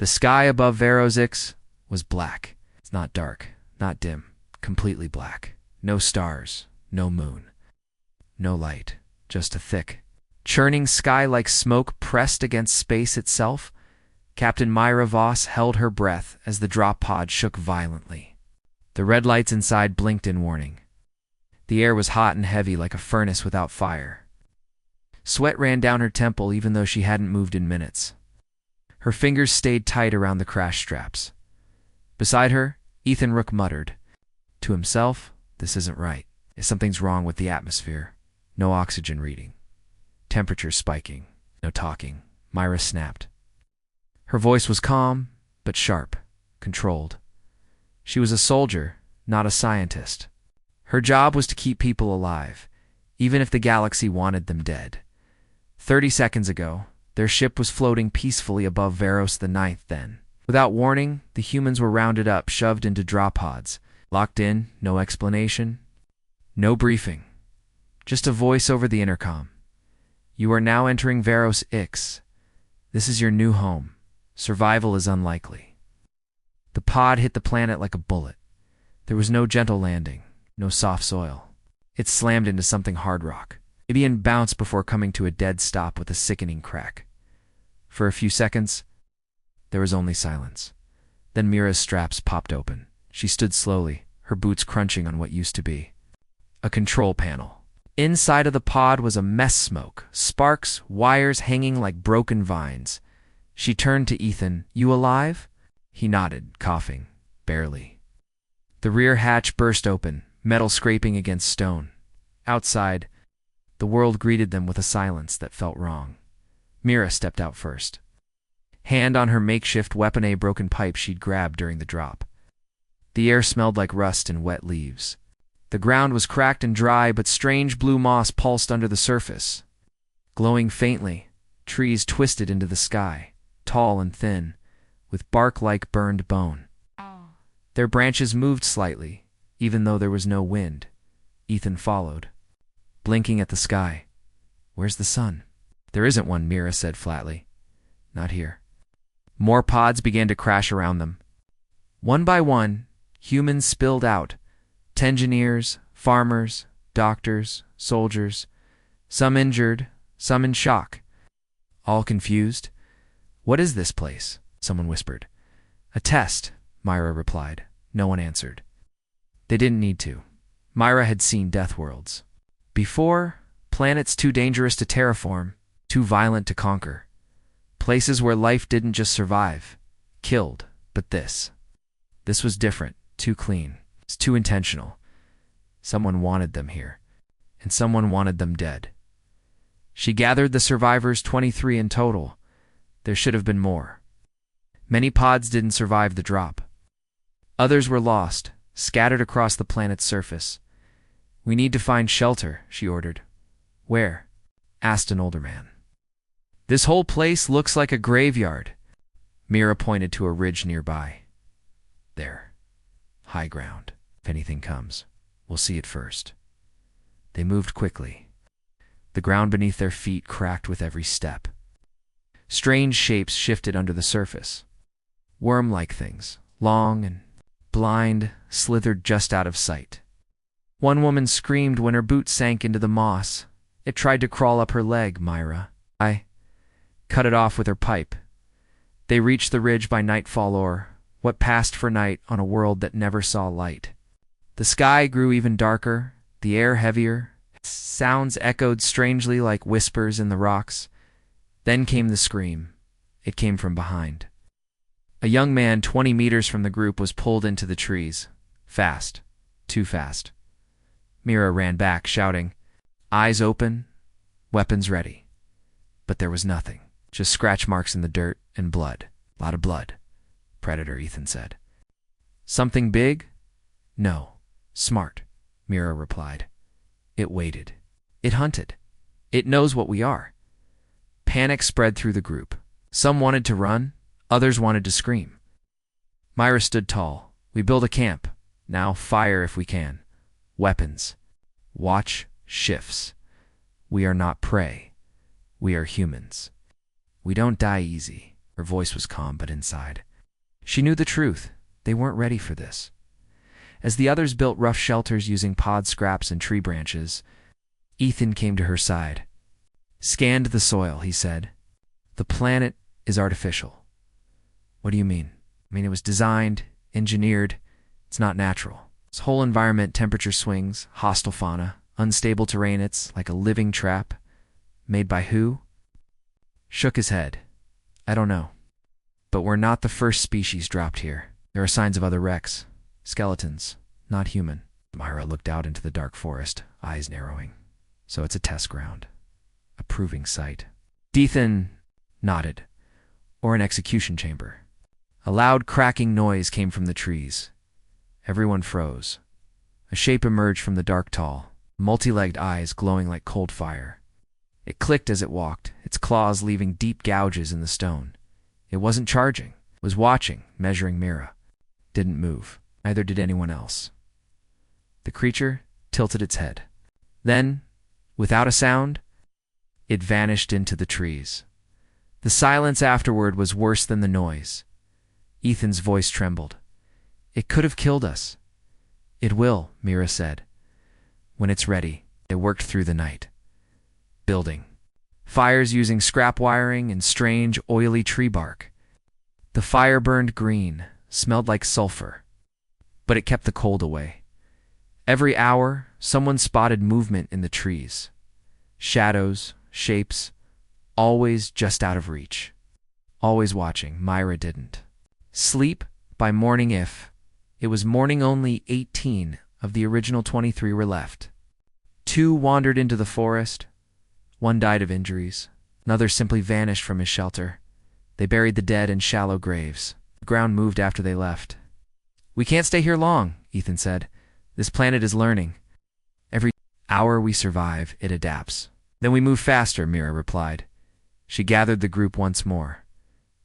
The sky above Verozix was black. It's not dark, not dim, completely black. No stars, no moon, no light, just a thick, churning sky like smoke pressed against space itself. Captain Myra Voss held her breath as the drop pod shook violently. The red lights inside blinked in warning. The air was hot and heavy like a furnace without fire. Sweat ran down her temple even though she hadn't moved in minutes. Her fingers stayed tight around the crash straps. Beside her, Ethan Rook muttered. To himself, this isn't right. Something's wrong with the atmosphere. No oxygen reading. Temperature spiking. No talking. Myra snapped. Her voice was calm, but sharp, controlled. She was a soldier, not a scientist. Her job was to keep people alive, even if the galaxy wanted them dead. 30 seconds ago, their ship was floating peacefully above Veros the Ninth then. Without warning, the humans were rounded up, shoved into drop pods. Locked in, no explanation, no briefing. Just a voice over the intercom. You are now entering Veros Ix. This is your new home. Survival is unlikely. The pod hit the planet like a bullet. There was no gentle landing, no soft soil. It slammed into something hard rock. It began bounced before coming to a dead stop with a sickening crack. For a few seconds, there was only silence. Then Mira's straps popped open. She stood slowly, her boots crunching on what used to be a control panel. Inside of the pod was a mess smoke, sparks, wires hanging like broken vines. She turned to Ethan. You alive? He nodded, coughing, barely. The rear hatch burst open, metal scraping against stone. Outside, the world greeted them with a silence that felt wrong. Mira stepped out first. Hand on her makeshift weapon, a broken pipe she'd grabbed during the drop. The air smelled like rust and wet leaves. The ground was cracked and dry, but strange blue moss pulsed under the surface. Glowing faintly, trees twisted into the sky, tall and thin, with bark like burned bone. Their branches moved slightly, even though there was no wind. Ethan followed, blinking at the sky. Where's the sun? There isn't one, Mira said flatly. Not here. More pods began to crash around them. One by one, humans spilled out. Tengineers, farmers, doctors, soldiers. Some injured, some in shock. All confused. What is this place? Someone whispered. A test, Myra replied. No one answered. They didn't need to. Myra had seen death worlds. Before, planets too dangerous to terraform, too violent to conquer. Places where life didn't just survive, killed, but this was different, too clean, it's too intentional. Someone wanted them here, and someone wanted them dead. She gathered the survivors, 23 in total. There should have been more. Many pods didn't survive the drop. Others were lost, scattered across the planet's surface. We need to find shelter, she ordered. Where? Asked an older man. This whole place looks like a graveyard. Mira pointed to a ridge nearby. There. High ground. If anything comes, we'll see it first. They moved quickly. The ground beneath their feet cracked with every step. Strange shapes shifted under the surface. Worm-like things, long and blind, slithered just out of sight. One woman screamed when her boot sank into the moss. It tried to crawl up her leg, Myra. I cut it off with her pipe. They reached the ridge by nightfall, or what passed for night on a world that never saw light. The sky grew even darker, the air heavier. Sounds echoed strangely like whispers in the rocks. Then came the scream. It came from behind. A young man 20 meters from the group was pulled into the trees. Fast. Too fast. Mira ran back, shouting, eyes open, weapons ready. But there was nothing. Just scratch marks in the dirt and blood. A lot of blood. Predator, Ethan said. Something big? No. Smart, Mira replied. It waited. It hunted. It knows what we are. Panic spread through the group. Some wanted to run, others wanted to scream. Myra stood tall. We build a camp. Now fire if we can. Weapons. Watch shifts. We are not prey. We are humans. We don't die easy. Her voice was calm, but inside, she knew the truth. They weren't ready for this. As the others built rough shelters using pod scraps and tree branches, Ethan came to her side. "Scanned the soil," he said. "The planet is artificial." "What do you mean?" "It was designed, engineered. It's not natural. Its whole environment, temperature swings, hostile fauna, unstable terrain. It's like a living trap. Made by who?" Shook his head. "I don't know. But we're not the first species dropped here. There are signs of other wrecks. Skeletons, not human." Myra looked out into the dark forest, eyes narrowing. "So it's a test ground. A proving site." Ethan nodded. "Or an execution chamber." A loud cracking noise came from the trees. Everyone froze. A shape emerged from the dark tall, multi-legged eyes glowing like cold fire. It clicked as it walked, its claws leaving deep gouges in the stone. It wasn't charging. It was watching, measuring Mira. Didn't move. Neither did anyone else. The creature tilted its head. Then, without a sound, it vanished into the trees. The silence afterward was worse than the noise. Ethan's voice trembled. "It could have killed us." "It will," Mira said. "When it's ready." They worked through the night. Building. Fires using scrap wiring and strange, oily tree bark. The fire burned green, smelled like sulfur. But it kept the cold away. Every hour, someone spotted movement in the trees. Shadows, shapes, always just out of reach. Always watching. Myra didn't sleep by morning. If it was morning, only 18 of the original 23 were left. 2 wandered into the forest. 1 died of injuries. Another simply vanished from his shelter. They buried the dead in shallow graves. The ground moved after they left. "We can't stay here long," Ethan said. "This planet is learning. Every hour we survive, it adapts." "Then we move faster," Mira replied. She gathered the group once more.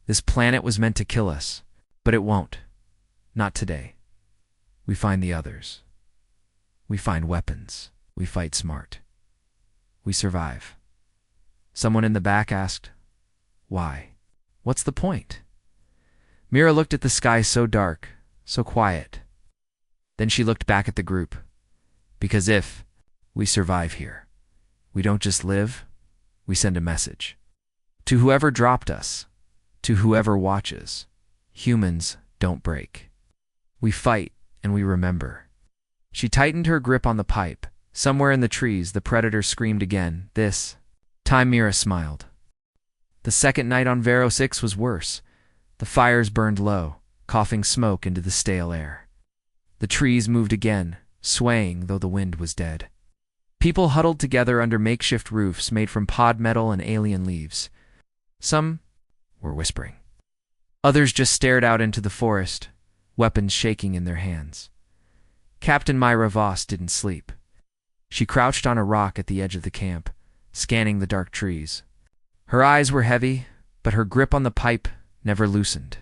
"This planet was meant to kill us, but it won't. Not today. We find the others. We find weapons. We fight smart. We survive." Someone in the back asked, "Why? What's the point?" Mira looked at the sky, so dark, so quiet. Then she looked back at the group. "Because if we survive here, we don't just live, we send a message. To whoever dropped us, to whoever watches, humans don't break. We fight and we remember." She tightened her grip on the pipe. Somewhere in the trees, the predator screamed again. This time Mira smiled. The second night on Vero 6 was worse. The fires burned low, coughing smoke into the stale air. The trees moved again, swaying though the wind was dead. People huddled together under makeshift roofs made from pod metal and alien leaves. Some were whispering. Others just stared out into the forest, weapons shaking in their hands. Captain Myra Voss didn't sleep. She crouched on a rock at the edge of the camp, scanning the dark trees. Her eyes were heavy, but her grip on the pipe never loosened.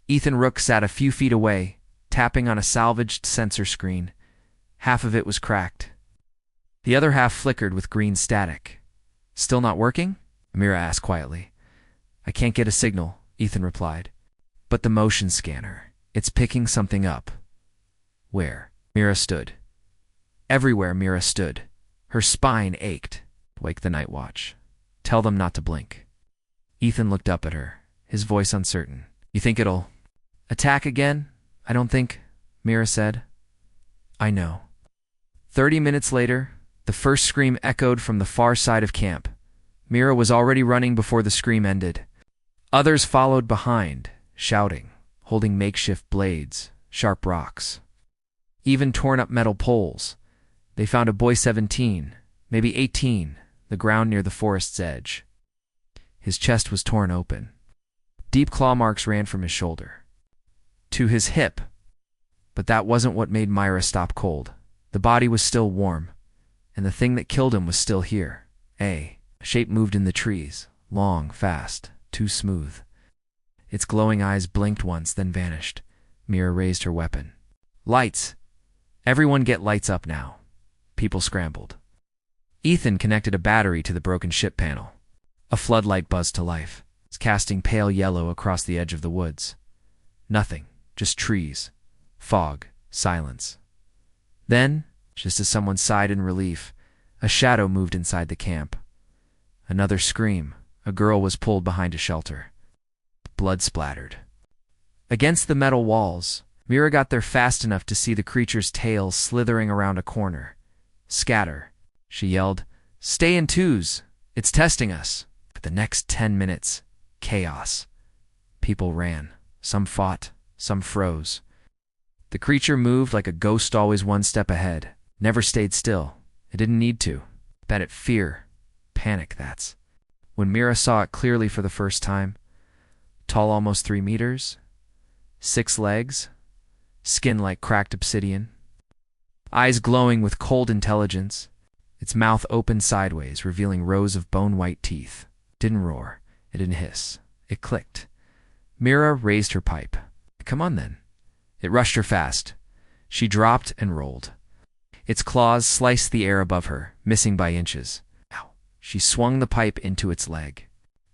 Ethan Rook sat a few feet away, tapping on a salvaged sensor screen. Half of it was cracked. The other half flickered with green static. "Still not working?" Mira asked quietly. "I can't get a signal," Ethan replied. "But the motion scanner, it's picking something up." "Where?" Mira stood. Everywhere Mira stood. Her spine ached. "Wake the night watch. Tell them not to blink." Ethan looked up at her, his voice uncertain. "You think it'll attack again?" "I don't think," Mira said. "I know." 30 minutes later, the first scream echoed from the far side of camp. Mira was already running before the scream ended. Others followed behind, shouting, holding makeshift blades, sharp rocks, even torn up metal poles. They found a boy 17, maybe 18, the ground near the forest's edge. His chest was torn open. Deep claw marks ran from his shoulder to his hip. But that wasn't what made Myra stop cold. The body was still warm, and the thing that killed him was still here. A shape moved in the trees, long, fast, too smooth. Its glowing eyes blinked once, then vanished. Mira raised her weapon. "Lights! Everyone get lights up now." People scrambled. Ethan connected a battery to the broken ship panel. A floodlight buzzed to life. casting pale yellow across the edge of the woods. Nothing, just trees, fog, silence. Then, just as someone sighed in relief, a shadow moved inside the camp. Another scream. A girl was pulled behind a shelter. Blood splattered. Against the metal walls, Mira got there fast enough to see the creature's tail slithering around a corner. "Scatter," she yelled. "Stay in twos. It's testing us." For the next 10 minutes, chaos. People ran. Some fought. Some froze. The creature moved like a ghost, always one step ahead. Never stayed still. It didn't need to. Bet it fear. Panic, that's. When Mira saw it clearly for the first time, tall almost 3 meters, 6 legs, skin like cracked obsidian, eyes glowing with cold intelligence, its mouth open sideways, revealing rows of bone-white teeth. Didn't roar. It didn't hiss. It clicked. Mira raised her pipe. "Come on, then." It rushed her fast. She dropped and rolled. Its claws sliced the air above her, missing by inches. Ow. She swung the pipe into its leg.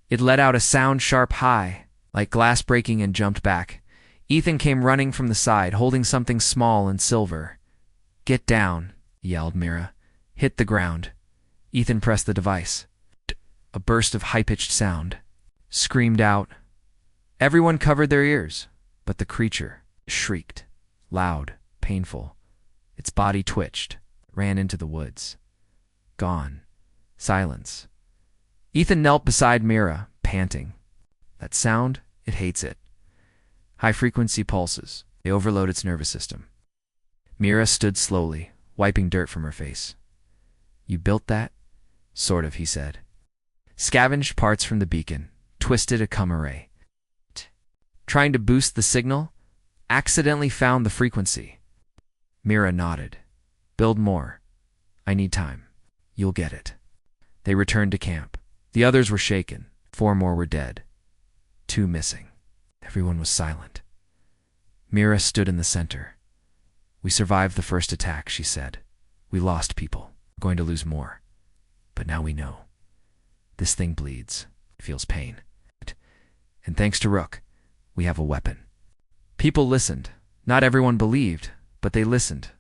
It let out a sound sharp high, like glass breaking, and jumped back. Ethan came running from the side, holding something small and silver. "Get down," yelled Mira. "Hit the ground." Ethan pressed the device. A burst of high-pitched sound. Screamed out. Everyone covered their ears, but the creature shrieked. Loud, painful. Its body twitched, ran into the woods. Gone. Silence. Ethan knelt beside Mira, panting. That sound, it hates it. High-frequency pulses. They overload its nervous system. Mira stood slowly, wiping dirt from her face. "You built that?" "Sort of," he said. "Scavenged parts from the beacon, twisted a cum array. Trying to boost the signal, accidentally found the frequency." Mira nodded. "Build more. I need time. You'll get it." They returned to camp. The others were shaken. 4 more were dead. 2 missing. Everyone was silent. Mira stood in the center. "We survived the first attack," she said. "We lost people. We're going to lose more. But now we know. This thing bleeds. It feels pain. And thanks to Rook, we have a weapon." People listened. Not everyone believed, but they listened.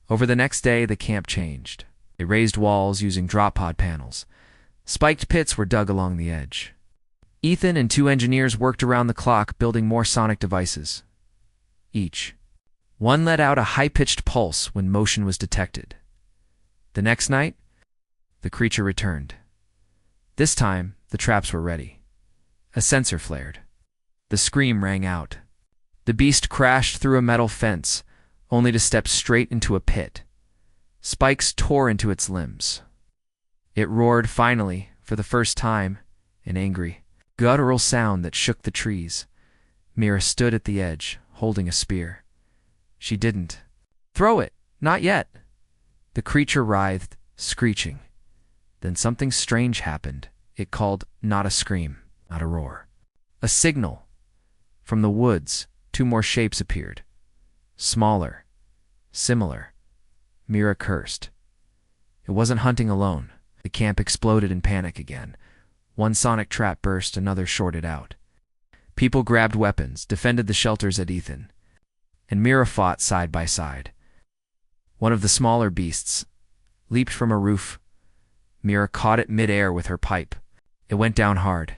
Over the next day, the camp changed. They raised walls using drop pod panels. Spiked pits were dug along the edge. Ethan and 2 engineers worked around the clock building more sonic devices. Each. One let out a high-pitched pulse when motion was detected. The next night, the creature returned. This time, the traps were ready. A sensor flared. The scream rang out. The beast crashed through a metal fence, only to step straight into a pit. Spikes tore into its limbs. It roared finally, for the first time, an angry, guttural sound that shook the trees. Mira stood at the edge, holding a spear. She didn't. "Throw it! Not yet!" The creature writhed, screeching. Then something strange happened. It called, not a scream, not a roar. A signal. From the woods, 2 more shapes appeared. Smaller. Similar. Mira cursed. It wasn't hunting alone. The camp exploded in panic again. One sonic trap burst, another shorted out. People grabbed weapons, defended the shelters at Ethan. And Mira fought side by side. One of the smaller beasts leaped from a roof. Mira caught it mid-air with her pipe. It went down hard.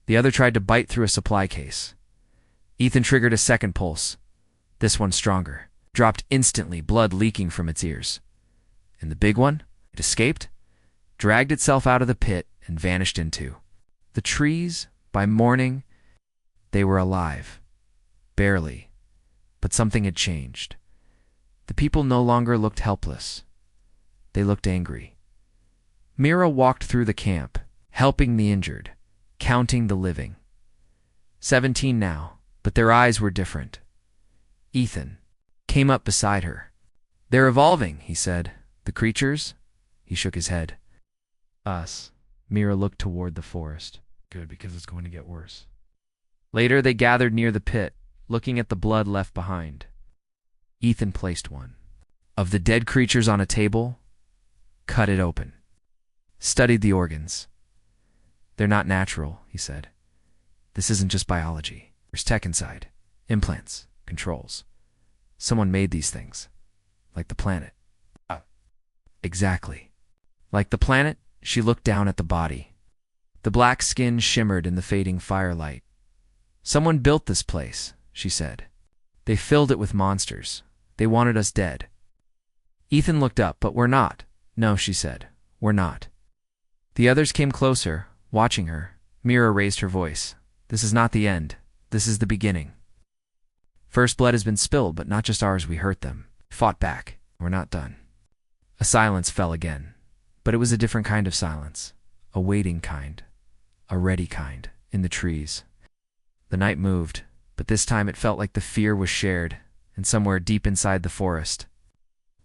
The other tried to bite through a supply case. Ethan triggered a second pulse. This one stronger. Dropped instantly, blood leaking from its ears. And the big one? It escaped, dragged itself out of the pit, and vanished into the trees. By morning, they were alive. Barely. But something had changed. The people no longer looked helpless. They looked angry. Mira walked through the camp, helping the injured, counting the living. 17 now, but their eyes were different. Ethan came up beside her. "They're evolving," he said. "The creatures?" He shook his head. "Us." Mira looked toward the forest. "Good, because it's going to get worse." Later, they gathered near the pit, looking at the blood left behind. Ethan placed one of the dead creatures on a table, cut it open, studied the organs. "They're not natural," he said. This isn't just biology. There's tech inside. Implants, controls. Someone made these things. Like the planet. Exactly. Like the planet, she looked down at the body. The black skin shimmered in the fading firelight. Someone built this place, she said. They filled it with monsters. They wanted us dead. Ethan looked up, but we're not. No, she said. We're not. The others came closer, watching her. Mira raised her voice. This is not the end. This is the beginning. First blood has been spilled, but not just ours. We hurt them. Fought back. We're not done. A silence fell again. But it was a different kind of silence. A waiting kind. A ready kind. In the trees. The night moved, but this time it felt like the fear was shared, and somewhere deep inside the forest.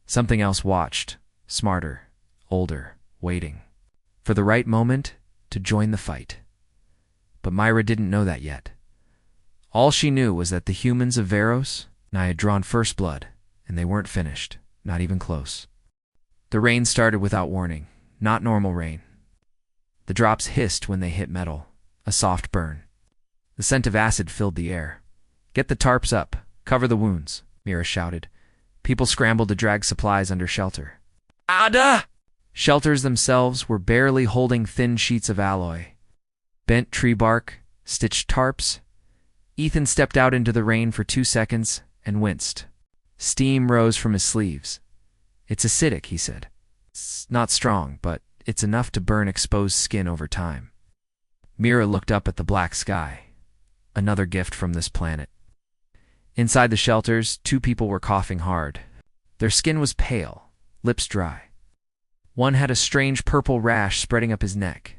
Something else watched. Smarter. Older. Waiting. For the right moment to join the fight. But Myra didn't know that yet. All she knew was that the humans of Veros and I had drawn first blood, and they weren't finished. Not even close. The rain started without warning. Not normal rain. The drops hissed when they hit metal. A soft burn. The scent of acid filled the air. Get the tarps up. Cover the wounds, Mira shouted. People scrambled to drag supplies under shelter. Ada! Shelters themselves were barely holding thin sheets of alloy. Bent tree bark, stitched tarps. Ethan stepped out into the rain for 2 seconds and winced. Steam rose from his sleeves. It's acidic, he said. It's not strong, but it's enough to burn exposed skin over time. Mira looked up at the black sky. Another gift from this planet. Inside the shelters, 2 people were coughing hard. Their skin was pale, lips dry. One had a strange purple rash spreading up his neck.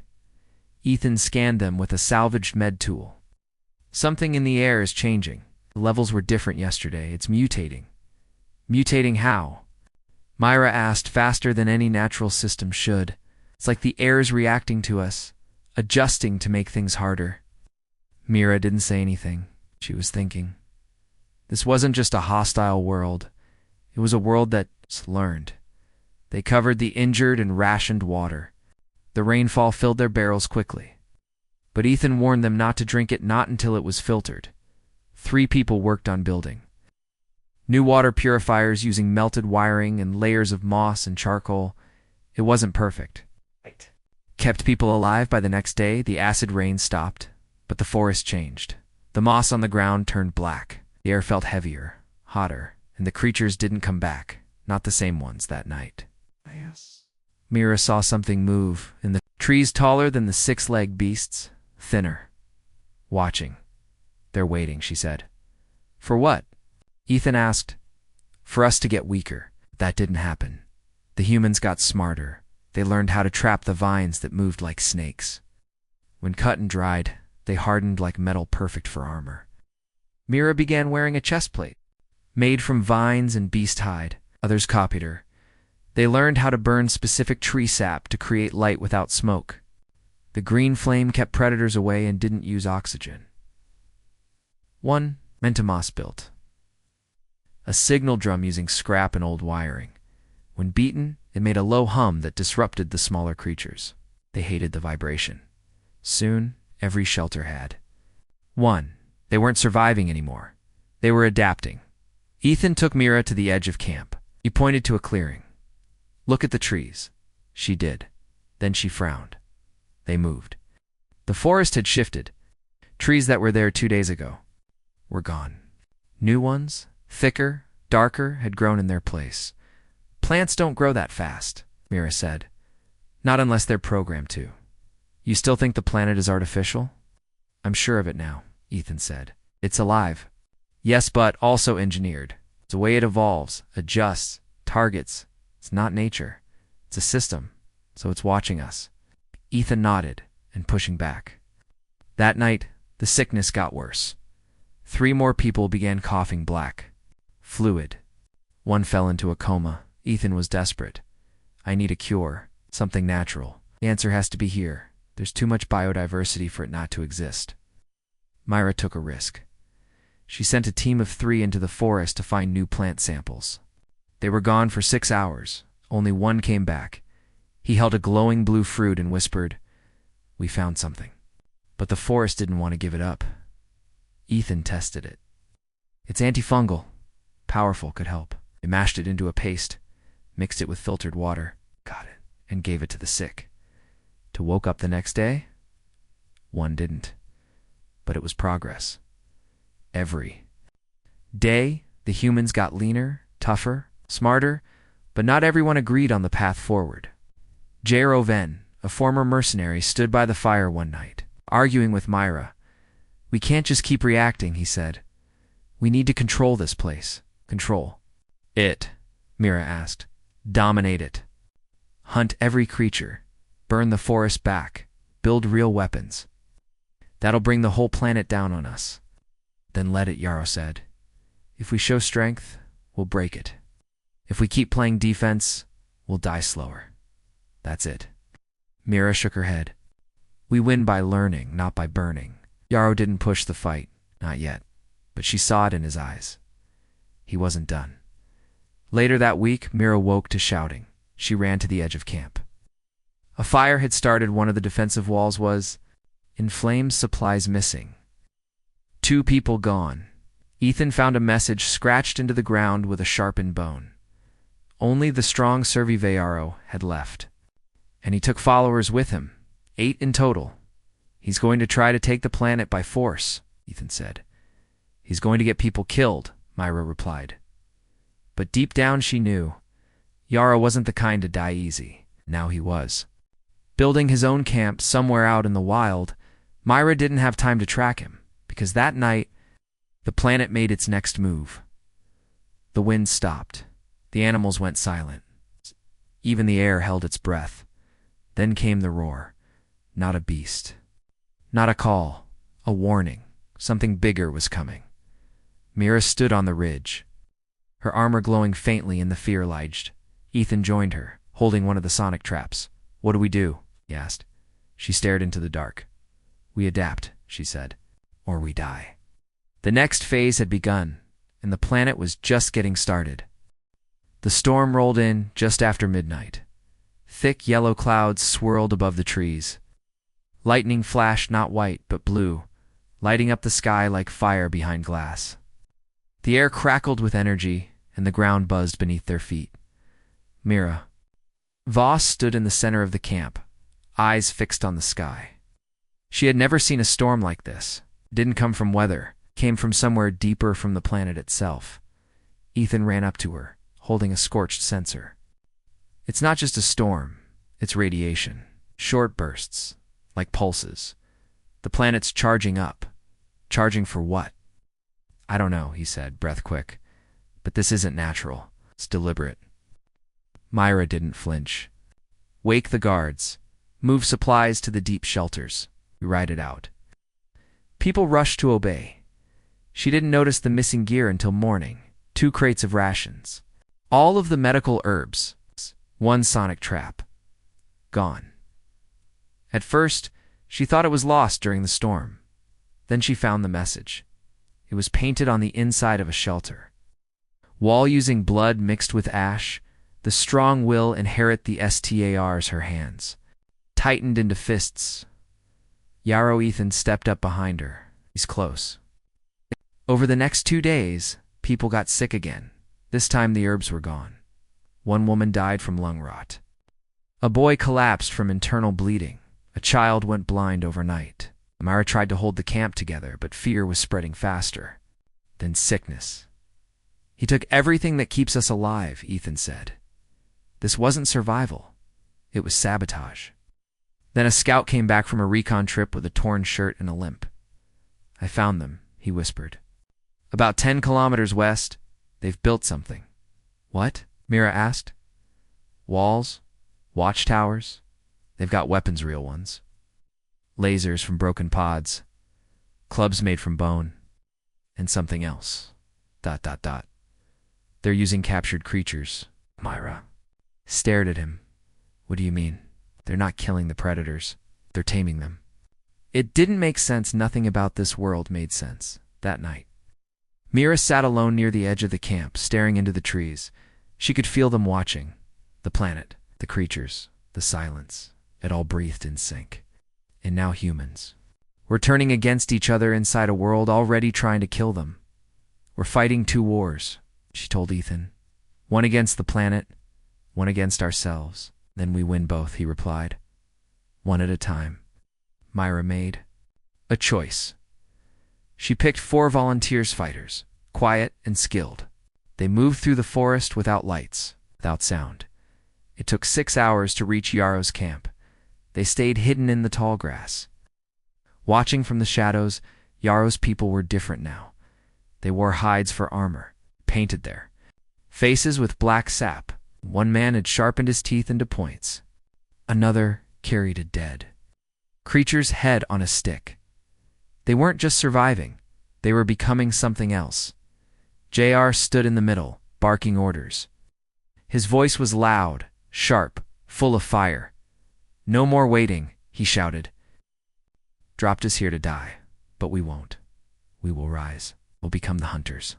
Ethan scanned them with a salvaged med tool. Something in the air is changing. The levels were different yesterday. It's mutating. Mutating how? Myra asked faster than any natural system should. It's like the air is reacting to us, adjusting to make things harder. Mira didn't say anything. She was thinking. This wasn't just a hostile world. It was a world that's learned. They covered the injured and rationed water. The rainfall filled their barrels quickly. But Ethan warned them not to drink it, not until it was filtered. 3 people worked on building. New water purifiers using melted wiring and layers of moss and charcoal. It wasn't perfect. Kept people alive. By the next day, the acid rain stopped, but the forest changed. The moss on the ground turned black. The air felt heavier, hotter, and the creatures didn't come back. Not the same ones that night. Yes. Mira saw something move in the trees taller than the 6-legged beasts, thinner. Watching. They're waiting, she said. For what? Ethan asked. For us to get weaker. That didn't happen. The humans got smarter. They learned how to trap the vines that moved like snakes. When cut and dried, they hardened like metal, perfect for armor. Mira began wearing a chest plate, made from vines and beast hide. Others copied her. They learned how to burn specific tree sap to create light without smoke. The green flame kept predators away and didn't use oxygen. One, Mentimas built. A signal drum using scrap and old wiring. When beaten, it made a low hum that disrupted the smaller creatures. They hated the vibration. Soon, every shelter had. 1. They weren't surviving anymore. They were adapting. Ethan took Mira to the edge of camp. He pointed to a clearing. Look at the trees. She did. Then she frowned. They moved. The forest had shifted. Trees that were there 2 days ago were gone. New ones, thicker, darker, had grown in their place. Plants don't grow that fast, Mira said. Not unless they're programmed to. You still think the planet is artificial? I'm sure of it now, Ethan said. It's alive. Yes, but also engineered. It's the way it evolves, adjusts, targets. It's not nature. It's a system, so it's watching us. Ethan nodded and pushing back. That night, the sickness got worse. 3 more people began coughing black. Fluid. One fell into a coma. Ethan was desperate. I need a cure, something natural. The answer has to be here. There's too much biodiversity for it not to exist. Myra took a risk. She sent a team of 3 into the forest to find new plant samples. They were gone for 6 hours. Only one came back. He held a glowing blue fruit and whispered, "We found something." But the forest didn't want to give it up. Ethan tested it. It's antifungal. Powerful, could help. They mashed it into a paste, mixed it with filtered water, got it, and gave it to the sick. To woke up the next day? One didn't. But it was progress. Every day, the humans got leaner, tougher, smarter, but not everyone agreed on the path forward. J.R.O. Venn, a former mercenary, stood by the fire one night, arguing with Myra. "We can't just keep reacting," he said. "We need to control this place." "Control it?" Mira asked. "Dominate it. Hunt every creature. Burn the forest back. Build real weapons. That'll bring the whole planet down on us." "Then let it," Yarrow said. "If we show strength, we'll break it. If we keep playing defense, we'll die slower. That's it." Mira shook her head. "We win by learning, not by burning." Yarrow didn't push the fight, not yet, but she saw it in his eyes. He wasn't done. Later that week, Mira woke to shouting. She ran to the edge of camp. A fire had started. One of the defensive walls was in flames, supplies missing. 2 people gone. Ethan found a message scratched into the ground with a sharpened bone. Only the strong Survivaro had left. And he took followers with him, 8 in total. "He's going to try to take the planet by force," Ethan said. "He's going to get people killed," Myra replied. But deep down she knew Yarrow wasn't the kind to die easy. Now he was. Building his own camp somewhere out in the wild, Myra didn't have time to track him, because that night, the planet made its next move. The wind stopped. The animals went silent. Even the air held its breath. Then came the roar. Not a beast. Not a call. A warning. Something bigger was coming. Mira stood on the ridge, her armor glowing faintly in the fear light. Ethan joined her, holding one of the sonic traps. "What do we do?" he asked. She stared into the dark. "We adapt," she said, "or we die." The next phase had begun, and the planet was just getting started. The storm rolled in just after midnight. Thick yellow clouds swirled above the trees. Lightning flashed not white but blue, lighting up the sky like fire behind glass. The air crackled with energy, and the ground buzzed beneath their feet. Mira. Voss stood in the center of the camp, eyes fixed on the sky. She had never seen a storm like this. It didn't come from weather, came from somewhere deeper from the planet itself. Ethan ran up to her, holding a scorched sensor. "It's not just a storm, it's radiation. Short bursts, like pulses. The planet's charging up. Charging for what?" "I don't know," he said, breath quick. "But this isn't natural. It's deliberate." Myra didn't flinch. "Wake the guards. Move supplies to the deep shelters. We ride it out." People rushed to obey. She didn't notice the missing gear until morning. 2 crates of rations. All of the medical herbs. 1 sonic trap. Gone. At first, she thought it was lost during the storm. Then she found the message. It was painted on the inside of a shelter. While using blood mixed with ash, the strong will inherit the stars. Her hands tightened into fists. Yarrow Ethan stepped up behind her. He's close. Over the next 2 days, people got sick again. This time the herbs were gone. 1 woman died from lung rot. A boy collapsed from internal bleeding. A child went blind overnight. Myra tried to hold the camp together, but fear was spreading faster. Then sickness. "He took everything that keeps us alive," Ethan said. "This wasn't survival. It was sabotage." Then a scout came back from a recon trip with a torn shirt and a limp. "I found them," he whispered. "About 10 kilometers west, they've built something." "What?" Mira asked. "Walls, watchtowers. They've got weapons, real ones. Lasers from broken pods, clubs made from bone, and something else. ... They're using captured creatures." Myra stared at him. "What do you mean?" "They're not killing the predators. They're taming them." It didn't make sense. Nothing about this world made sense. That night, Mira sat alone near the edge of the camp, staring into the trees. She could feel them watching. The planet, the creatures, the silence. It all breathed in sync. And now humans We're turning against each other inside a world already trying to kill them. We're fighting two wars, she told Ethan. One against the planet, one against ourselves. Then we win both, he replied. One at a time. Myra made a choice. She picked 4 volunteers fighters, quiet and skilled. They moved through the forest without lights, without sound. It took 6 hours to reach Yarrow's camp. They stayed hidden in the tall grass. Watching from the shadows, Yarrow's people were different now. They wore hides for armor, painted their faces with black sap. One man had sharpened his teeth into points. Another carried a dead creature's head on a stick. They weren't just surviving, they were becoming something else. JR stood in the middle, barking orders. His voice was loud, sharp, full of fire. No more waiting, he shouted. Dropped us here to die, but we won't. We will rise. We'll become the hunters.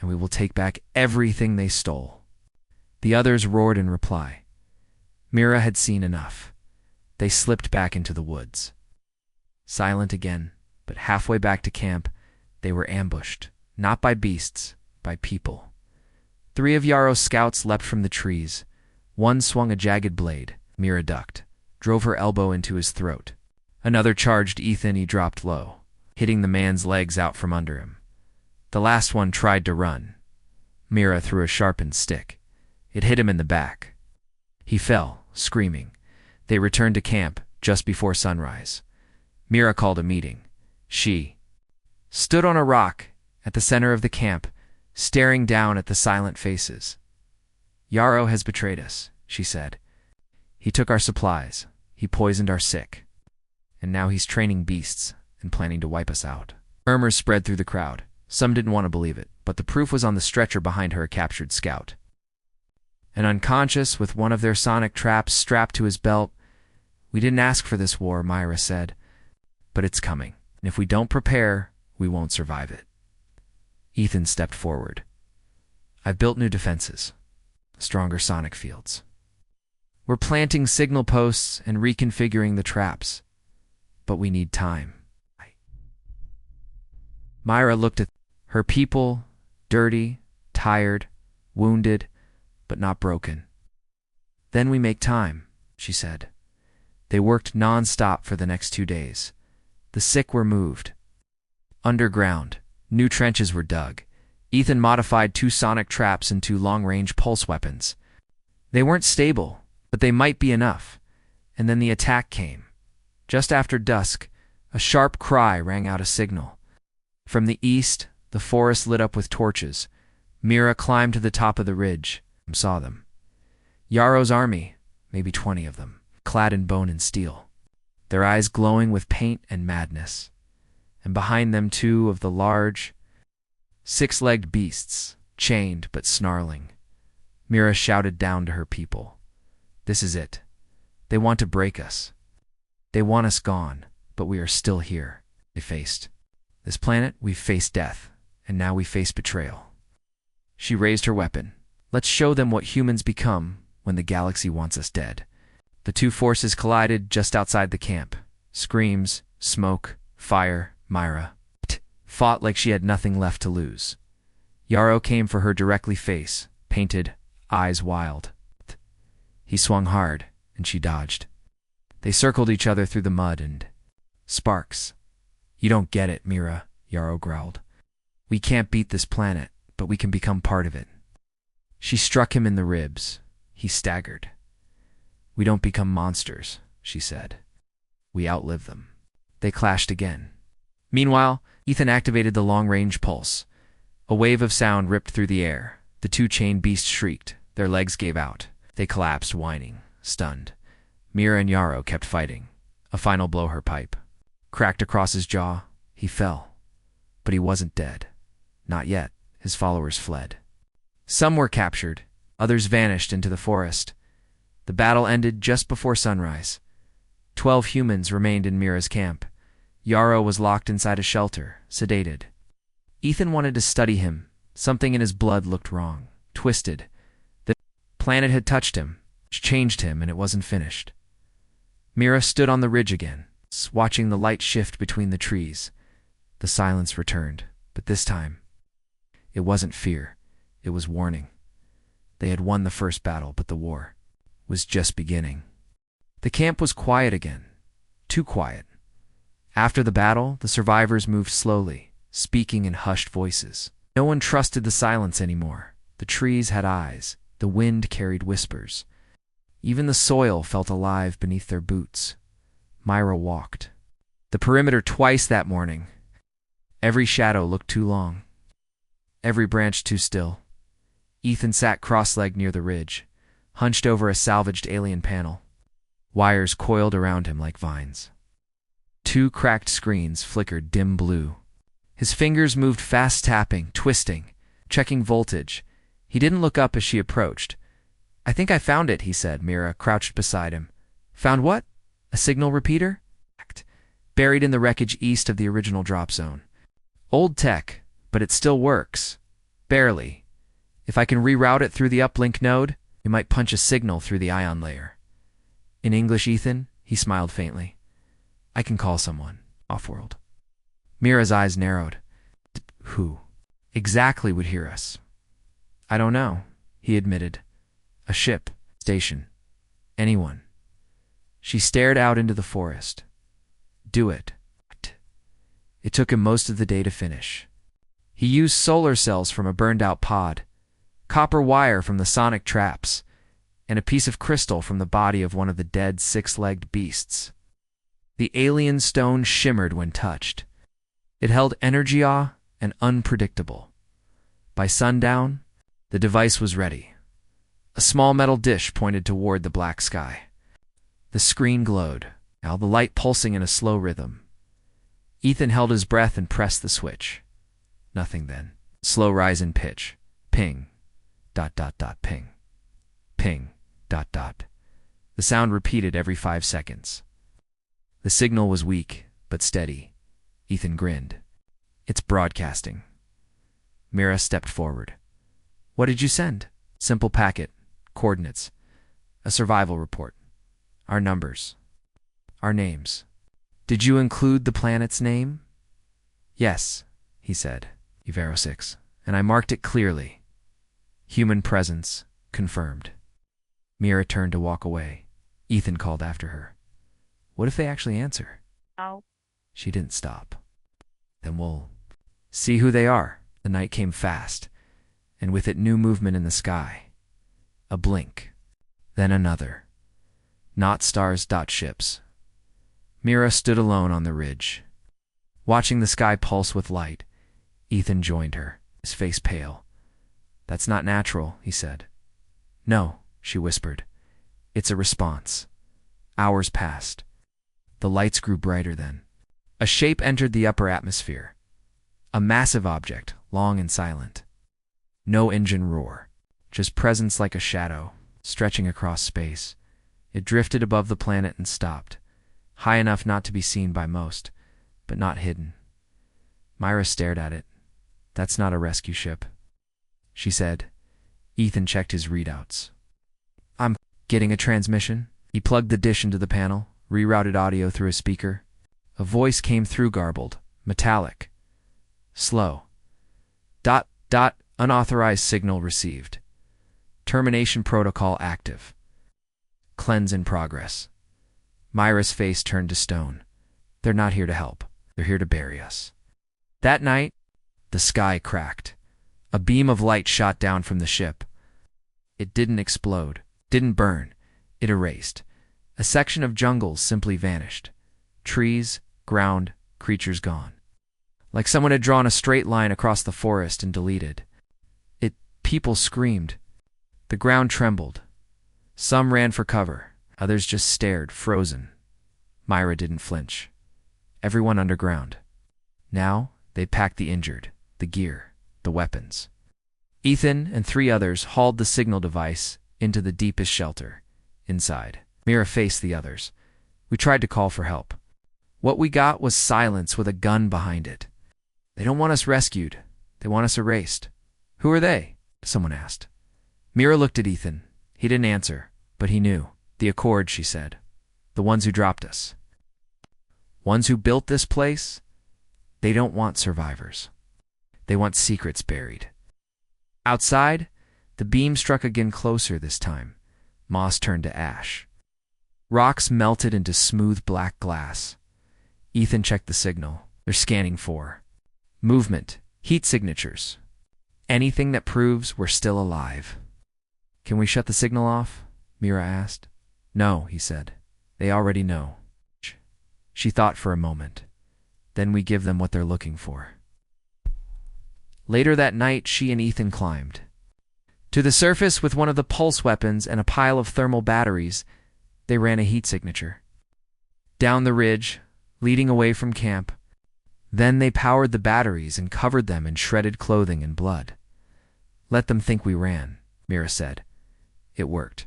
And we will take back everything they stole. The others roared in reply. Mira had seen enough. They slipped back into the woods. Silent again, but halfway back to camp, they were ambushed, not by beasts, by people. 3 of Yarrow's scouts leapt from the trees. One swung a jagged blade. Mira ducked, drove her elbow into his throat. Another charged Ethan. He dropped low, hitting the man's legs out from under him. The last one tried to run. Mira threw a sharpened stick. It hit him in the back. He fell, screaming. They returned to camp just before sunrise. Mira called a meeting. She stood on a rock at the center of the camp, staring down at the silent faces. Yarrow has betrayed us, she said. He took our supplies. He poisoned our sick. And now he's training beasts and planning to wipe us out. Murmurs spread through the crowd. Some didn't want to believe it, but the proof was on the stretcher behind her captured scout. And unconscious, with one of their sonic traps strapped to his belt. We didn't ask for this war, Myra said. But it's coming, and if we don't prepare, we won't survive it. Ethan stepped forward. I've built new defenses, stronger sonic fields. We're planting signal posts and reconfiguring the traps. But we need time. Myra looked at her people, dirty, tired, wounded, but not broken. Then we make time, she said. They worked non-stop for the next 2 days. The sick were moved. Underground, new trenches were dug. Ethan modified 2 sonic traps into long-range pulse weapons. They weren't stable, but they might be enough. And then the attack came. Just after dusk, a sharp cry rang out a signal. From the east, the forest lit up with torches. Mira climbed to the top of the ridge and saw them. Yarrow's army, maybe 20 of them, clad in bone and steel, their eyes glowing with paint and madness. And behind them 2 of the large, 6-legged beasts, chained but snarling. Mira shouted down to her people. This is it. They want to break us. They want us gone, but we are still here. They faced this planet, we've faced death, and now we face betrayal. She raised her weapon. Let's show them what humans become when the galaxy wants us dead. The 2 forces collided just outside the camp. Screams, smoke, fire. Myra fought like she had nothing left to lose. Yarrow came for her directly face, painted, eyes wild. He swung hard, and she dodged. They circled each other through the mud and sparks. You don't get it, Mira, Yarrow growled. We can't beat this planet, but we can become part of it. She struck him in the ribs. He staggered. We don't become monsters, she said. We outlive them. They clashed again. Meanwhile, Ethan activated the long-range pulse. A wave of sound ripped through the air. The 2 chained beasts shrieked. Their legs gave out. They collapsed, whining, stunned. Mira and Yarrow kept fighting. A final blow her pipe cracked across his jaw. He fell. But he wasn't dead. Not yet. His followers fled. Some were captured. Others vanished into the forest. The battle ended just before sunrise. 12 humans remained in Mira's camp. Yarrow was locked inside a shelter, sedated. Ethan wanted to study him. Something in his blood looked wrong, twisted. The planet had touched him, changed him, and it wasn't finished. Mira stood on the ridge again, watching the light shift between the trees. The silence returned, but this time, it wasn't fear, it was warning. They had won the first battle, but the war was just beginning. The camp was quiet again, too quiet. After the battle, the survivors moved slowly, speaking in hushed voices. No one trusted the silence anymore. The trees had eyes, the wind carried whispers. Even the soil felt alive beneath their boots. Myra walked the perimeter twice that morning. Every shadow looked too long, every branch too still. Ethan sat cross-legged near the ridge, hunched over a salvaged alien panel. Wires coiled around him like vines. 2 cracked screens flickered dim blue. His fingers moved fast, tapping, twisting, checking voltage. He didn't look up as she approached. "I think I found it," he said. Mira crouched beside him. "Found what?" "A signal repeater?" "Buried in the wreckage east of the original drop zone. Old tech, but it still works. Barely. If I can reroute it through the uplink node, it might punch a signal through the ion layer." "In English, Ethan?" He smiled faintly. "I can call someone. Off-world." Mira's eyes narrowed. "Who exactly would hear us?" "I don't know," he admitted. "A ship, station, anyone." She stared out into the forest. "Do it." It took him most of the day to finish. He used solar cells from a burned-out pod, copper wire from the sonic traps, and a piece of crystal from the body of one of the dead 6-legged beasts. The alien stone shimmered when touched. It held energy and unpredictable. By sundown, the device was ready. A small metal dish pointed toward the black sky. The screen glowed, now the light pulsing in a slow rhythm. Ethan held his breath and pressed the switch. Nothing then. Slow rise in pitch. Ping. ... Ping. Ping. ... The sound repeated every 5 seconds. The signal was weak, but steady. Ethan grinned. "It's broadcasting." Mira stepped forward. "What did you send?" "Simple packet. Coordinates. A survival report. Our numbers. Our names." "Did you include the planet's name?" "Yes," he said. Ivero 6. "And I marked it clearly. Human presence confirmed." Mira turned to walk away. Ethan called after her. "What if they actually answer?" No. She didn't stop. "Then we'll see who they are." The night came fast, and with it new movement in the sky. A blink, then another. Not stars, ships. Mira stood alone on the ridge. Watching the sky pulse with light, Ethan joined her, his face pale. "That's not natural," he said. "No," she whispered. "It's a response." Hours passed. The lights grew brighter then. A shape entered the upper atmosphere. A massive object, long and silent. No engine roar, just presence like a shadow, stretching across space. It drifted above the planet and stopped, high enough not to be seen by most, but not hidden. Myra stared at it. "That's not a rescue ship," she said. Ethan checked his readouts. "I'm getting a transmission." He plugged the dish into the panel, rerouted audio through a speaker. A voice came through, garbled, metallic, slow. ... Unauthorized signal received. Termination protocol active. Cleanse in progress. Myra's face turned to stone. "They're not here to help. They're here to bury us." That night, the sky cracked. A beam of light shot down from the ship. It didn't explode, didn't burn. It erased. A section of jungles simply vanished. Trees, ground, creatures gone. Like someone had drawn a straight line across the forest and deleted. People screamed. The ground trembled. Some ran for cover. Others just stared, frozen. Myra didn't flinch. Everyone underground. Now they packed the injured, the gear, the weapons. Ethan and 3 others hauled the signal device into the deepest shelter. Inside, Mira faced the others. "We tried to call for help. What we got was silence with a gun behind it. They don't want us rescued. They want us erased." "Who are they?" someone asked. Mira looked at Ethan. He didn't answer, but he knew. "The Accord," she said. "The ones who dropped us." Ones who built this place, they don't want survivors. They want secrets buried. Outside, the beam struck again closer this time. Moss turned to ash. Rocks melted into smooth black glass. Ethan checked the signal. They're scanning for movement, heat signatures, anything that proves we're still alive. Can we shut the signal off? Mira asked. No, he said. They already know. She thought for a moment. Then we give them what they're looking for. Later that night, she and Ethan climbed to the surface with one of the pulse weapons and a pile of thermal batteries. They ran a heat signature down the ridge, leading away from camp. Then they powered the batteries and covered them in shredded clothing and blood. Let them think we ran, Mira said. It worked.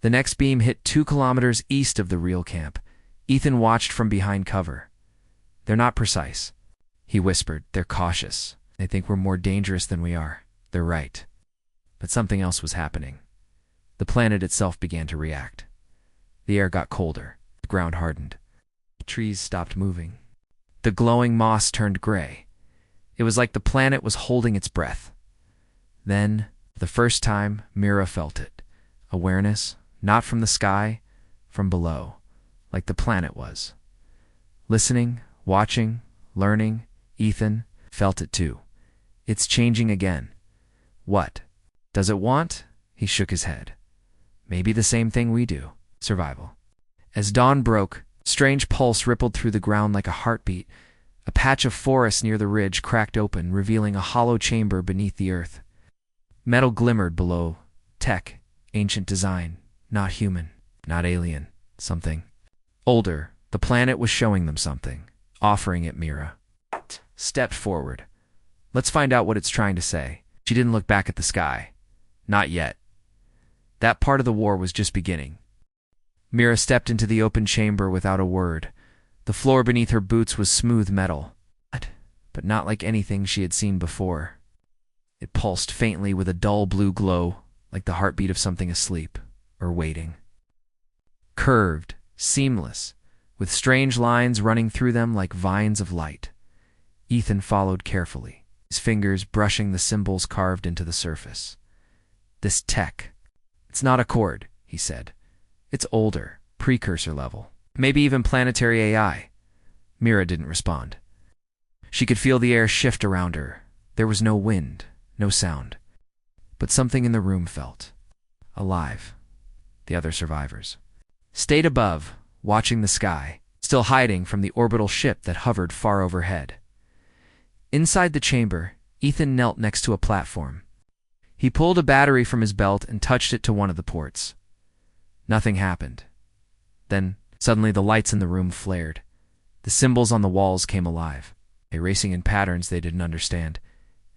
The next beam hit 2 kilometers east of the real camp. Ethan watched from behind cover. They're not precise, he whispered. They're cautious. They think we're more dangerous than we are. They're right. But something else was happening. The planet itself began to react. The air got colder. The ground hardened. The trees stopped moving. The glowing moss turned gray. It was like the planet was holding its breath. Then, for the first time, Mira felt it. Awareness, not from the sky, from below, like the planet was. Listening, watching, learning, Ethan felt it too. It's changing again. What? Does it want? He shook his head. Maybe the same thing we do. Survival. As dawn broke, strange pulse rippled through the ground like a heartbeat. A patch of forest near the ridge cracked open, revealing a hollow chamber beneath the earth. Metal glimmered below. Tech, ancient design, not human, not alien, something older. The planet was showing them something, offering it. Mira stepped forward. Let's find out what it's trying to say. She didn't look back at the sky. Not yet. That part of the war was just beginning. Mira stepped into the open chamber without a word. The floor beneath her boots was smooth metal, but not like anything she had seen before. It pulsed faintly with a dull blue glow, like the heartbeat of something asleep or waiting. Curved, seamless, with strange lines running through them like vines of light. Ethan followed carefully, his fingers brushing the symbols carved into the surface. This tech, it's not a cord, he said. It's older, precursor level, maybe even planetary AI. Mira didn't respond. She could feel the air shift around her. There was no wind, no sound. But something in the room felt alive. The other survivors stayed above, watching the sky, still hiding from the orbital ship that hovered far overhead. Inside the chamber, Ethan knelt next to a platform. He pulled a battery from his belt and touched it to one of the ports. Nothing happened. Then, suddenly the lights in the room flared. The symbols on the walls came alive, erasing in patterns they didn't understand.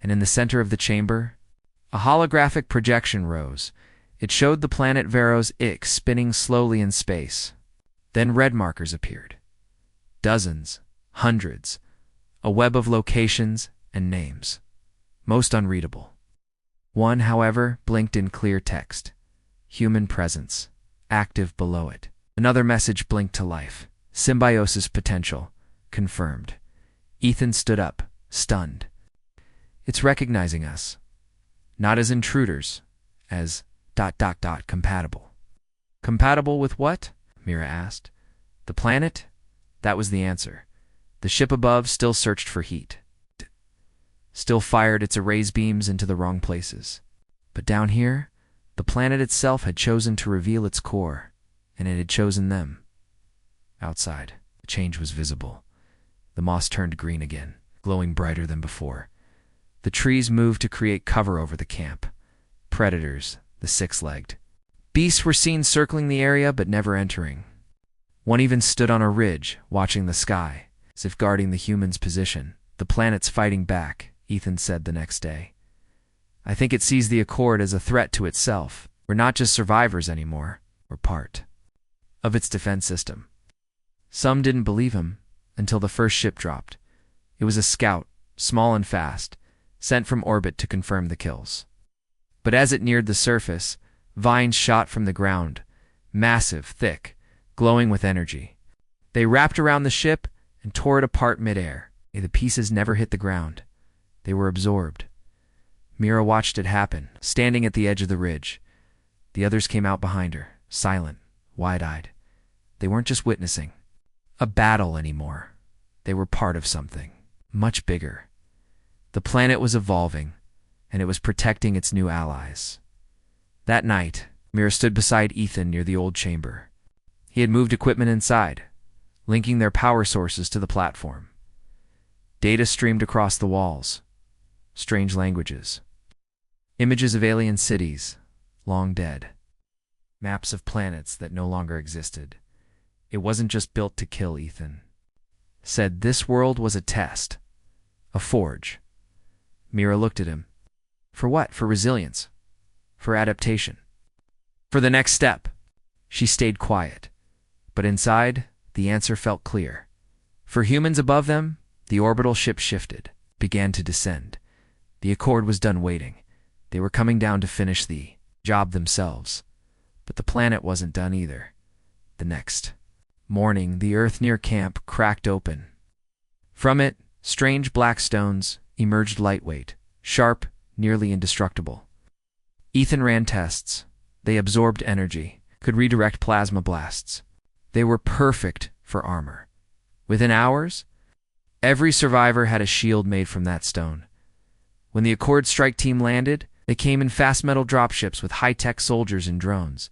And in the center of the chamber, a holographic projection rose. It showed the planet Veros Ix spinning slowly in space. Then red markers appeared. Dozens, hundreds, a web of locations and names, most unreadable. One, however, blinked in clear text. Human presence, active below it. Another message blinked to life. Symbiosis potential, confirmed. Ethan stood up, stunned. It's recognizing us. Not as intruders, as ... compatible. Compatible with what? Mira asked. The planet? That was the answer. The ship above still searched for heat. Still fired its arrays beams into the wrong places. But down here, the planet itself had chosen to reveal its core, and it had chosen them. Outside, the change was visible. The moss turned green again, glowing brighter than before. The trees moved to create cover over the camp. Predators, the six-legged beasts, were seen circling the area but never entering. One even stood on a ridge, watching the sky, as if guarding the humans' position. The planet's fighting back, Ethan said the next day. I think it sees the Accord as a threat to itself. We're not just survivors anymore. We're part of its defense system. Some didn't believe him until the first ship dropped. It was a scout, small and fast, sent from orbit to confirm the kills. But as it neared the surface, vines shot from the ground, massive, thick, glowing with energy. They wrapped around the ship and tore it apart midair. The pieces never hit the ground. They were absorbed. Mira watched it happen, standing at the edge of the ridge. The others came out behind her, silent, wide-eyed. They weren't just witnessing a battle anymore. They were part of something much bigger. The planet was evolving, and it was protecting its new allies. That night, Mira stood beside Ethan near the old chamber. He had moved equipment inside, linking their power sources to the platform. Data streamed across the walls. Strange languages. Images of alien cities, long dead. Maps of planets that no longer existed. It wasn't just built to kill, Ethan said. This world was a test. A forge. Mira looked at him. For what? For resilience. For adaptation. For the next step. She stayed quiet. But inside, the answer felt clear. For humans above them, the orbital ship shifted, began to descend. The Accord was done waiting. They were coming down to finish the job themselves. But the planet wasn't done either. The next morning, the earth near camp cracked open. From it, strange black stones emerged, lightweight, sharp, nearly indestructible. Ethan ran tests. They absorbed energy, could redirect plasma blasts. They were perfect for armor. Within hours, every survivor had a shield made from that stone. When the Accord strike team landed, they came in fast metal dropships with high-tech soldiers and drones.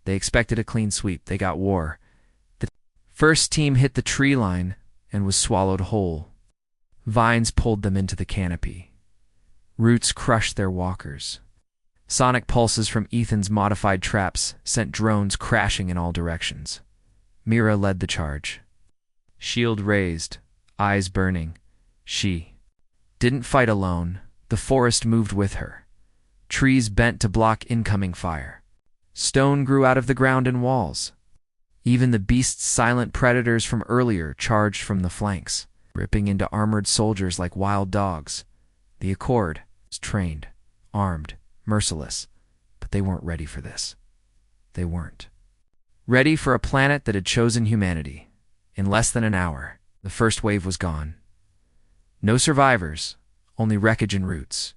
They expected a clean sweep. They got war. The first team hit the tree line and was swallowed whole. Vines pulled them into the canopy. Roots crushed their walkers. Sonic pulses from Ethan's modified traps sent drones crashing in all directions. Mira led the charge. Shield raised, eyes burning. She didn't fight alone. The forest moved with her. Trees bent to block incoming fire. Stone grew out of the ground and walls. Even the beast's silent predators from earlier charged from the flanks, ripping into armored soldiers like wild dogs. The Accord was trained, armed, merciless, but they weren't ready for this. They weren't ready for a planet that had chosen humanity. In less than an hour, the first wave was gone. No survivors, only wreckage and roots.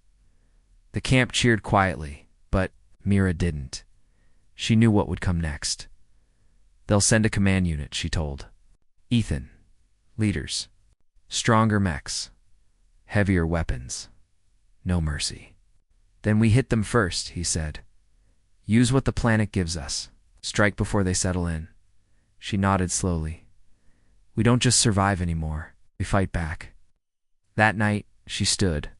The camp cheered quietly, but Mira didn't. She knew what would come next. They'll send a command unit, she told. Ethan, leaders, stronger mechs, heavier weapons, no mercy. Then we hit them first, he said. Use what the planet gives us. Strike before they settle in. She nodded slowly. We don't just survive anymore. We fight back. That night, she stood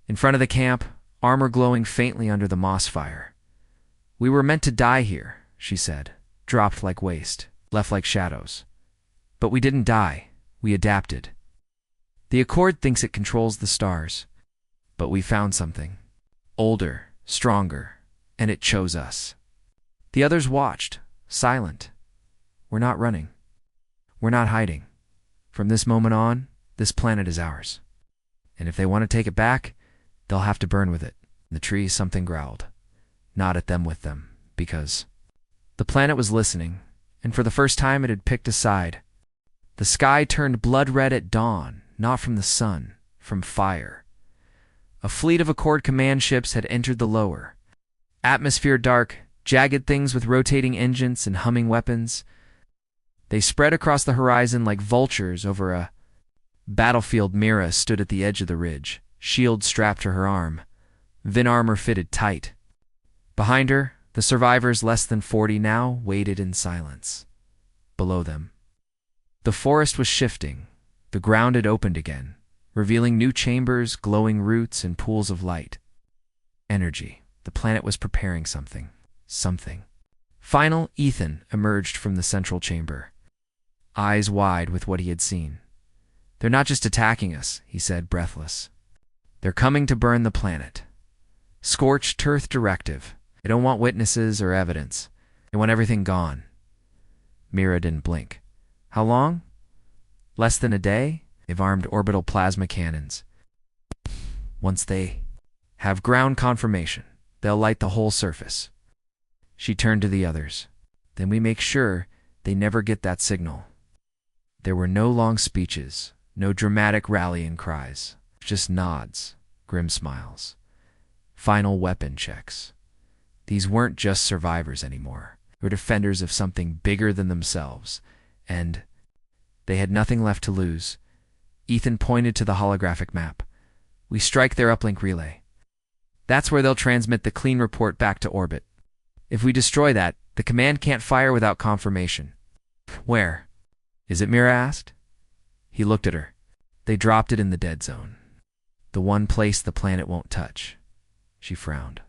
in front of the camp, armor glowing faintly under the moss fire. We were meant to die here, she said, dropped like waste, left like shadows. But we didn't die. We adapted. The Accord thinks it controls the stars. But we found something. Older, stronger, and it chose us. The others watched, silent. We're not running. We're not hiding. From this moment on, this planet is ours. And if they want to take it back, they'll have to burn with it. In the trees, something growled. Not at them with them, because the planet was listening, and for the first time it had picked a side. The sky turned blood red at dawn, not from the sun, from fire. A fleet of Accord command ships had entered the lower. Atmosphere dark, jagged things with rotating engines and humming weapons. They spread across the horizon like vultures over a battlefield. Mira stood at the edge of the ridge, shield strapped to her arm, Vin armor fitted tight. Behind her, the survivors, less than 40 now, waited in silence. Below them, the forest was shifting. The ground had opened again, revealing new chambers, glowing roots, and pools of light. Energy. The planet was preparing something. Something. Final, Ethan emerged from the central chamber, eyes wide with what he had seen. They're not just attacking us, he said, breathless. They're coming to burn the planet. Scorched earth directive. They don't want witnesses or evidence. They want everything gone. Mira didn't blink. How long? Less than a day? They've armed orbital plasma cannons. Once they have ground confirmation, they'll light the whole surface. She turned to the others. Then we make sure they never get that signal. There were no long speeches, no dramatic rallying cries, just nods, grim smiles. Final weapon checks. These weren't just survivors anymore. They were defenders of something bigger than themselves, and they had nothing left to lose. Ethan pointed to the holographic map. We strike their uplink relay. That's where they'll transmit the clean report back to orbit. If we destroy that, the command can't fire without confirmation. Where? Is it? Mira asked. He looked at her. They dropped it in the dead zone. The one place the planet won't touch. She frowned.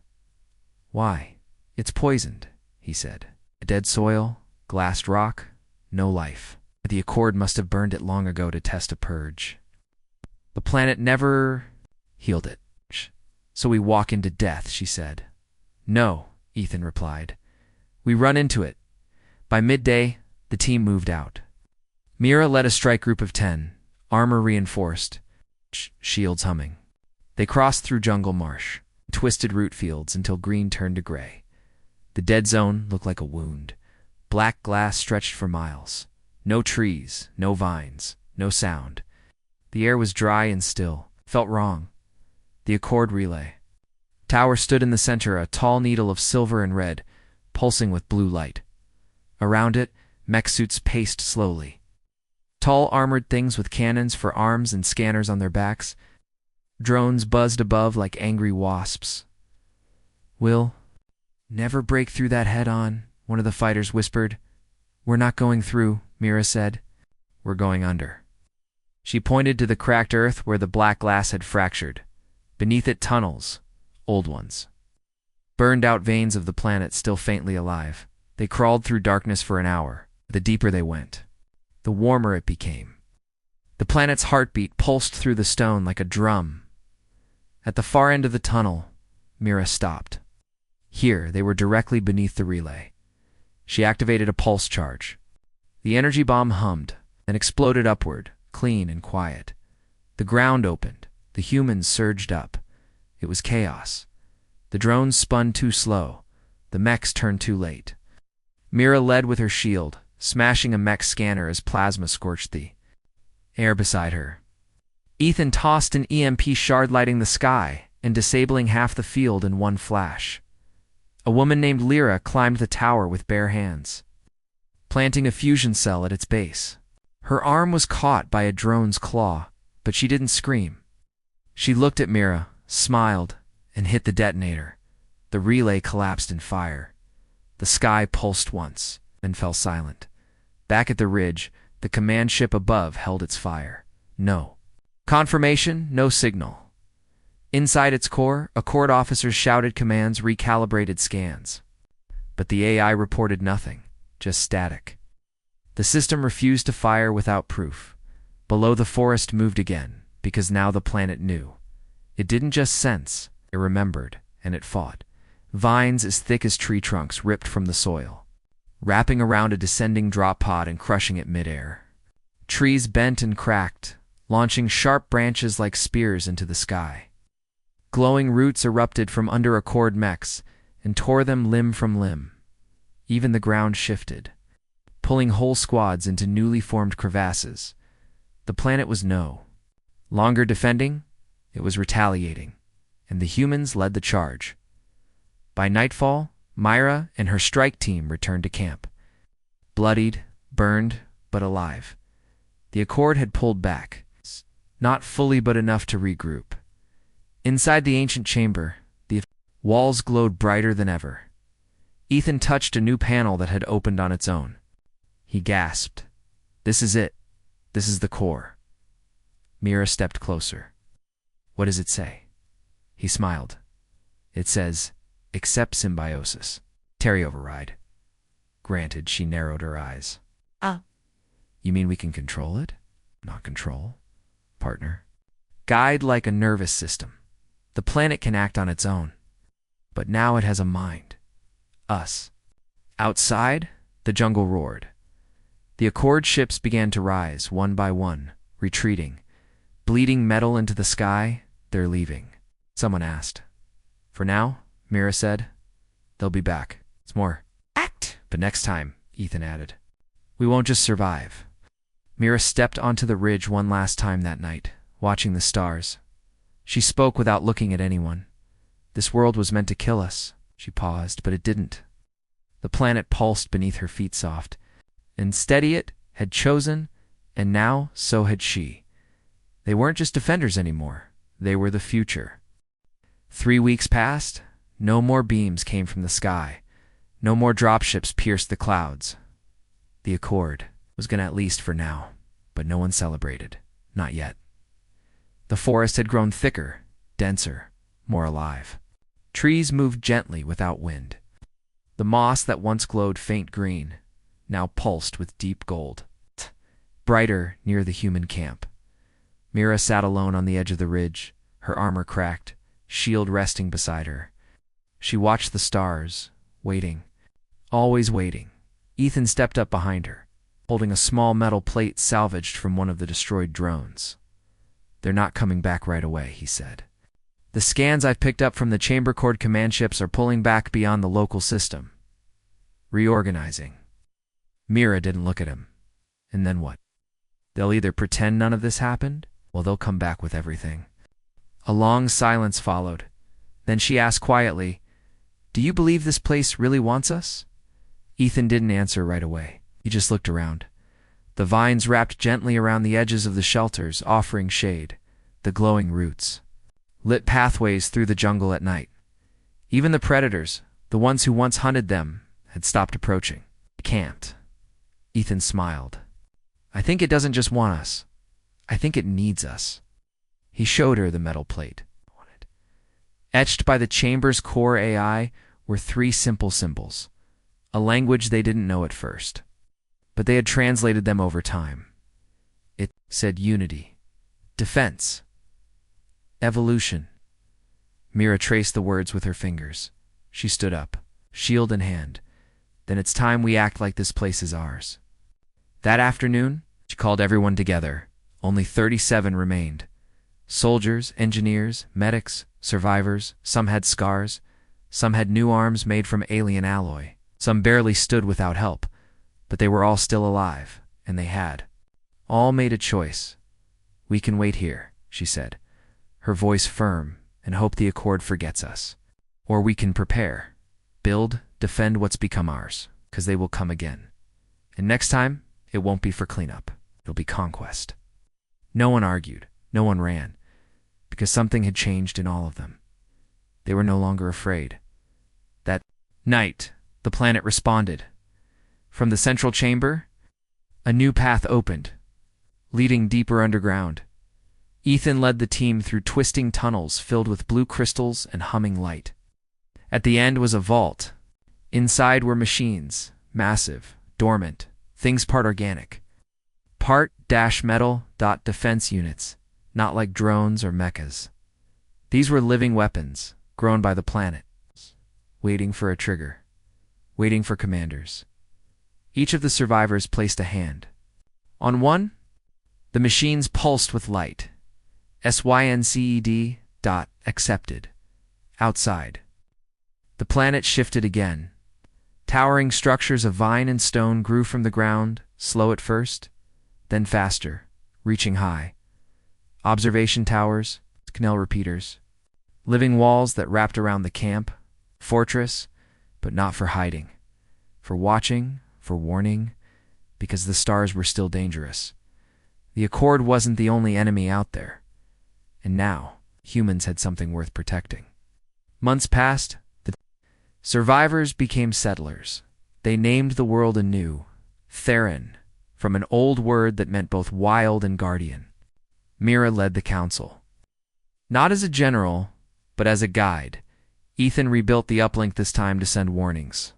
Why? It's poisoned, he said. Dead soil, glassed rock, no life. The Accord must have burned it long ago to test a purge. The planet never healed it. So we walk into death, she said. No, Ethan replied. We run into it. By midday, the team moved out. Mira led a strike group of 10, armor reinforced, shields humming. They crossed through jungle marsh, twisted root fields until green turned to gray. The dead zone looked like a wound. Black glass stretched for miles. No trees, no vines, no sound. The air was dry and still. Felt wrong. The Accord relay. Tower stood in the center, a tall needle of silver and red, pulsing with blue light. Around it, mech suits paced slowly. Tall armored things with cannons for arms and scanners on their backs. Drones buzzed above like angry wasps. We'll never break through that head-on, one of the fighters whispered. We're not going through, Mira said. We're going under. She pointed to the cracked earth where the black glass had fractured. Beneath it, tunnels, old ones. Burned-out veins of the planet still faintly alive. They crawled through darkness for an hour. The deeper they went, the warmer it became. The planet's heartbeat pulsed through the stone like a drum. At the far end of the tunnel, Mira stopped. Here, they were directly beneath the relay. She activated a pulse charge. The energy bomb hummed, then exploded upward, clean and quiet. The ground opened. The humans surged up. It was chaos. The drones spun too slow. The mechs turned too late. Mira led with her shield, smashing a mech scanner as plasma scorched the air beside her. Ethan tossed an EMP shard, lighting the sky and disabling half the field in one flash. A woman named Lyra climbed the tower with bare hands, planting a fusion cell at its base. Her arm was caught by a drone's claw, but she didn't scream. She looked at Mira, smiled, and hit the detonator. The relay collapsed in fire. The sky pulsed once, then fell silent. Back at the ridge, the command ship above held its fire. No confirmation, no signal. Inside its core, Accord officers shouted commands, recalibrated scans. But the AI reported nothing, just static. The system refused to fire without proof. Below, the forest moved again, because now the planet knew. It didn't just sense, it remembered, and it fought. Vines as thick as tree trunks ripped from the soil, wrapping around a descending drop pod and crushing it midair. Trees bent and cracked, launching sharp branches like spears into the sky. Glowing roots erupted from under Accord mechs and tore them limb from limb. Even the ground shifted, pulling whole squads into newly formed crevasses. The planet was no longer defending, it was retaliating, and the humans led the charge. By nightfall, Myra and her strike team returned to camp. Bloodied, burned, but alive. The Accord had pulled back, not fully but enough to regroup. Inside the ancient chamber, the walls glowed brighter than ever. Ethan touched a new panel that had opened on its own. He gasped. This is it. This is the core. Mira stepped closer. What does it say? He smiled. It says, accept symbiosis. Terry override. Granted, she narrowed her eyes. You mean we can control it? Not control. Partner. Guide like a nervous system. The planet can act on its own. But now it has a mind. Us. Outside, the jungle roared. The Accord ships began to rise, one by one, retreating. Bleeding metal into the sky, they're leaving. Someone asked. For now, Mira said, they'll be back. It's more act. But next time, Ethan added, we won't just survive. Mira stepped onto the ridge one last time that night, watching the stars. She spoke without looking at anyone. This world was meant to kill us. She paused, but it didn't. The planet pulsed beneath her feet soft. Instead it had chosen, and now so had she. They weren't just defenders anymore. They were the future. 3 weeks passed. No more beams came from the sky. No more dropships pierced the clouds. The Accord was gone, at least for now, but no one celebrated. Not yet. The forest had grown thicker, denser, more alive. Trees moved gently without wind. The moss that once glowed faint green now pulsed with deep gold. Brighter near the human camp. Mira sat alone on the edge of the ridge, her armor cracked, shield resting beside her. She watched the stars, waiting. Always waiting. Ethan stepped up behind her, holding a small metal plate salvaged from one of the destroyed drones. "They're not coming back right away," he said. "The scans I've picked up from the Chamber Cord command ships are pulling back beyond the local system. Reorganizing." Mira didn't look at him. "And then what? They'll either pretend none of this happened, or they'll come back with everything." A long silence followed. Then she asked quietly, "Do you believe this place really wants us?" Ethan didn't answer right away. He just looked around. The vines wrapped gently around the edges of the shelters, offering shade. The glowing roots lit pathways through the jungle at night. Even the predators, the ones who once hunted them, had stopped approaching. "They can't." Ethan smiled. "I think it doesn't just want us. I think it needs us." He showed her the metal plate. Etched by the chamber's core AI were 3 simple symbols, a language they didn't know at first, but they had translated them over time. It said unity, defense, evolution. Mira traced the words with her fingers. She stood up, shield in hand. "Then it's time we act like this place is ours." That afternoon, she called everyone together. Only 37 remained. Soldiers, engineers, medics, survivors. Some had scars. Some had new arms made from alien alloy. Some barely stood without help. But they were all still alive, and they had. All made a choice. "We can wait here," she said, her voice firm, "and hope the Accord forgets us. Or we can prepare, build, defend what's become ours, 'cause they will come again. And next time, it won't be for cleanup. It'll be conquest." No one argued. No one ran. Because something had changed in all of them. They were no longer afraid. That night, the planet responded. From the central chamber, a new path opened, leading deeper underground. Ethan led the team through twisting tunnels filled with blue crystals and humming light. At the end was a vault. Inside were machines, massive, dormant, things part organic, part metal, defense units, not like drones or mechas. These were living weapons, grown by the planet, waiting for a trigger, waiting for commanders. Each of the survivors placed a hand. On one, the machines pulsed with light. SYNCED. Accepted. Outside, the planet shifted again. Towering structures of vine and stone grew from the ground, slow at first, then faster, reaching high. Observation towers, canal repeaters, living walls that wrapped around the camp, fortress, but not for hiding, for watching, for warning, because the stars were still dangerous. The Accord wasn't the only enemy out there, and now humans had something worth protecting. Months passed. The survivors became settlers. They named the world anew, Theron, from an old word that meant both wild and guardian. Mira led the council. Not as a general, but as a guide. Ethan rebuilt the uplink this time to send warnings,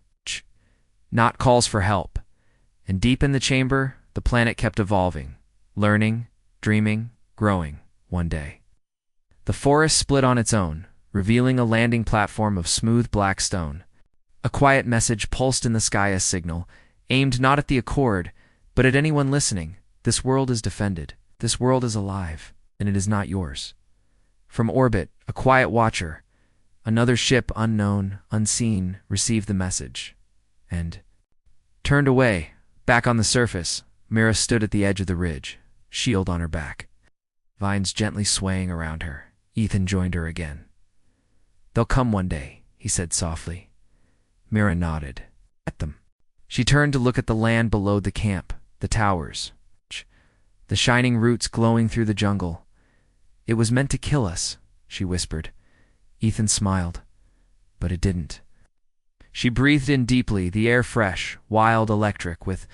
not calls for help. And deep in the chamber, the planet kept evolving, learning, dreaming, growing, one day. The forest split on its own, revealing a landing platform of smooth black stone. A quiet message pulsed in the sky as signal, aimed not at the Accord, but at anyone listening. This world is defended. This world is alive, and it is not yours. From orbit, a quiet watcher, another ship unknown, unseen, received the message, and turned away. Back on the surface, Mira stood at the edge of the ridge, shield on her back. Vines gently swaying around her. Ethan joined her again. "They'll come one day," he said softly. Mira nodded. "At them." She turned to look at the land below the camp, the towers, the shining roots glowing through the jungle. "It was meant to kill us," she whispered. Ethan smiled, but it didn't. She breathed in deeply, the air fresh, wild, electric, with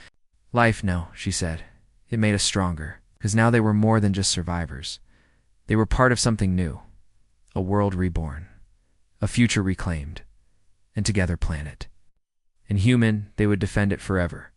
life. "No," she said. "It made us stronger, because now they were more than just survivors. They were part of something new, a world reborn, a future reclaimed, and together plan it. And human, they would defend it forever."